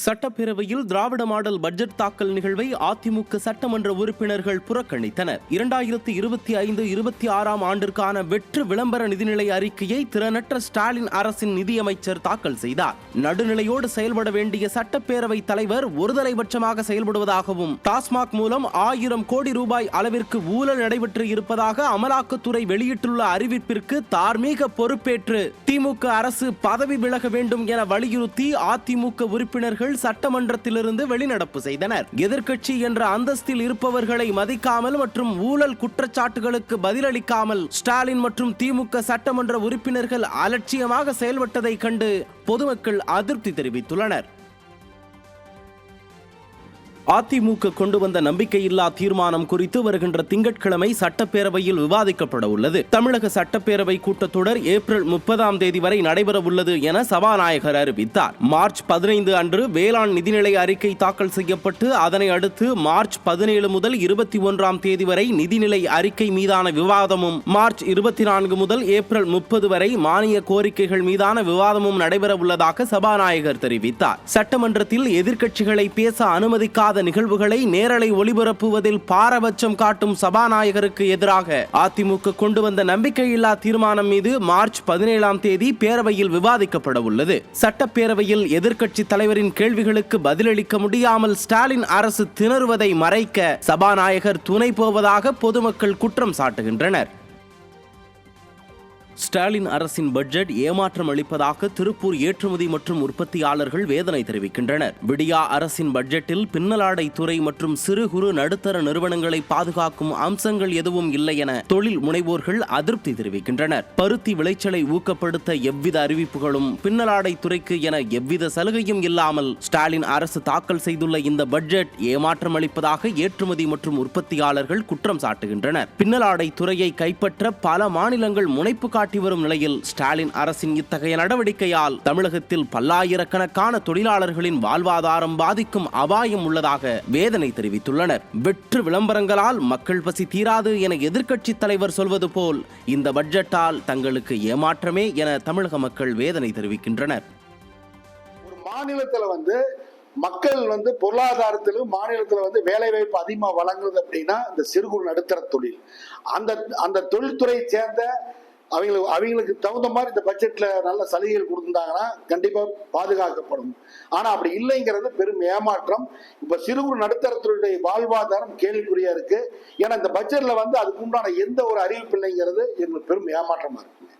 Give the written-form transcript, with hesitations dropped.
சட்டப்பேரவையில் திராவிட model budget தாக்கல் நிகழ்வை அதிமுக சட்டமன்ற உறுப்பினர்கள் புறக்கணித்தனர். 2025-26 ஆண்டிற்கான வெற்று விளம்பர நிதிநிலை அறிக்கையை திறனற்ற ஸ்டாலின் அரசின் நிதியமைச்சர் தாக்கல் செய்தார். நடுநிலையோடு செயல்பட வேண்டிய சட்டப்பேரவை தலைவர் ஒருதலைபட்சமாக செயல்படுவதாகவும், டாஸ்மாக் மூலம் 1000 கோடி ரூபாய் அளவிற்கு ஊழல் நடைபெற்று இருப்பதாக அமலாக்கத்துறை வெளியிட்டுள்ள அறிவிப்பிற்கு தார்மீக பொறுப்பேற்று திமுக அரசு பதவி விலக வேண்டும் என வலியுறுத்தி அதிமுக உறுப்பினர்கள் சட்டமன்றத்திலிருந்து வெளிநடப்பு செய்தனர். எதிர்க்கட்சி என்ற அந்தஸ்தில் இருப்பவர்களை மதிக்காமல் மற்றும் ஊழல் குற்றச்சாட்டுகளுக்கு பதிலளிக்காமல் ஸ்டாலின் மற்றும் திமுக சட்டமன்ற உறுப்பினர்கள் அலட்சியமாக செயல்பட்டதை கண்டு பொதுமக்கள் அதிருப்தி தெரிவித்துள்ளனர். அதிமுக கொண்டு வந்த நம்பிக்கையில்லா தீர்மானம் குறித்து வருகின்ற திங்கட்கிழமை சட்டப்பேரவையில் விவாதிக்கப்பட உள்ளது. தமிழக சட்டப்பேரவை கூட்டத்தொடர் ஏப்ரல் 30 வரை நடைபெற உள்ளது என சபாநாயகர் அறிவித்தார். மார்ச் 15 அன்று வேளாண் நிதிநிலை அறிக்கை தாக்கல் செய்யப்பட்டு அதனை அடுத்து மார்ச் 17 முதல் 21 வரை நிதிநிலை அறிக்கை மீதான விவாதமும், மார்ச் 24 முதல் ஏப்ரல் 30 வரை மானிய கோரிக்கைகள் மீதான விவாதமும் நடைபெற உள்ளதாக சபாநாயகர் தெரிவித்தார். சட்டமன்றத்தில் எதிர்க்கட்சிகளை பேச அனுமதிக்காத நிகழ்வுகளை நேரலை ஒளிபரப்புவதில் பாரபட்சம் காட்டும் சபாநாயகருக்கு எதிராக அதிமுக கொண்டு வந்த நம்பிக்கையில்லா தீர்மானம் மீது மார்ச் 17 பேரவையில் விவாதிக்கப்பட உள்ளது. சட்டப்பேரவையில் எதிர்க்கட்சி தலைவரின் கேள்விகளுக்கு பதிலளிக்க முடியாமல் ஸ்டாலின் அரசு திணறுவதை மறைக்க சபாநாயகர் துணை போவதாக பொதுமக்கள் குற்றம் சாட்டுகின்றனர். ஸ்டாலின் அரசின் பட்ஜெட் ஏமாற்றம் அளிப்பதாக திருப்பூர் ஏற்றுமதி மற்றும் உற்பத்தியாளர்கள் வேதனை தெரிவிக்கின்றனர். விடியா அரசின் பட்ஜெட்டில் பின்னலாடை துறை மற்றும் சிறு குறு நடுத்தர நிறுவனங்களை பாதுகாக்கும் அம்சங்கள் எதுவும் இல்லை என தொழில் முனைவோர்கள் அதிருப்தி தெரிவிக்கின்றனர். பருத்தி விளைச்சலை ஊக்கப்படுத்த எவ்வித அறிவிப்புகளும், பின்னலாடை துறைக்கு என எவ்வித சலுகையும் இல்லாமல் ஸ்டாலின் அரசு தாக்கல் செய்துள்ள இந்த பட்ஜெட் ஏமாற்றம் அளிப்பதாக ஏற்றுமதி மற்றும் உற்பத்தியாளர்கள் குற்றம் சாட்டுகின்றனர். பின்னலாடை துறையை கைப்பற்ற பல மாநிலங்கள் முனைப்பு காட்டி வரும் நிலையில் ஸ்டாலின் அரசின் இத்தகைய நடவடிக்கையால் தமிழகத்தில் பல்லாயிரக்கணக்கான தொழிலாளர்களின் வாழ்வாதாரம் பாதிக்கும் அபாயம் உள்ளதாக வேதனை தெரிவித்துள்ளனர். வெற்று விளம்பரங்களால் மக்கள் பசி தீராது என எதிர்க்கட்சி தலைவர் சொல்வது போல் இந்த பட்ஜெட்டால் தங்களுக்கு ஏமாற்றமே என தமிழக மக்கள் வேதனை தெரிவிக்கின்றனர். ஒரு மாநிலத்தில் மக்கள் பொருளாதாரத்திலும் மாநிலத்தில் வேலை வாய்ப்பு அதிகமாக வழங்குது அப்படின்னா இந்த சிறு குறு நடுத்தர தொழில், அந்த தொழில்துறையை சேர்ந்த அவங்களுக்கு தகுந்த மாதிரி இந்த பட்ஜெட்ல நல்ல சலுகைகள் கொடுத்திருந்தாங்கன்னா கண்டிப்பா பாதுகாக்கப்படும். ஆனா அப்படி இல்லைங்கிறது பெரும் ஏமாற்றம். இப்ப சிறு குறு நடுத்தரத்துடைய வாழ்வாதாரம் கேள்விக்குறியா இருக்கு. ஏன்னா இந்த பட்ஜெட்ல அதுக்கு உண்டான எந்த ஒரு அறிவிப்பு இல்லைங்கிறது எங்களுக்கு பெரும் ஏமாற்றமா இருக்கு.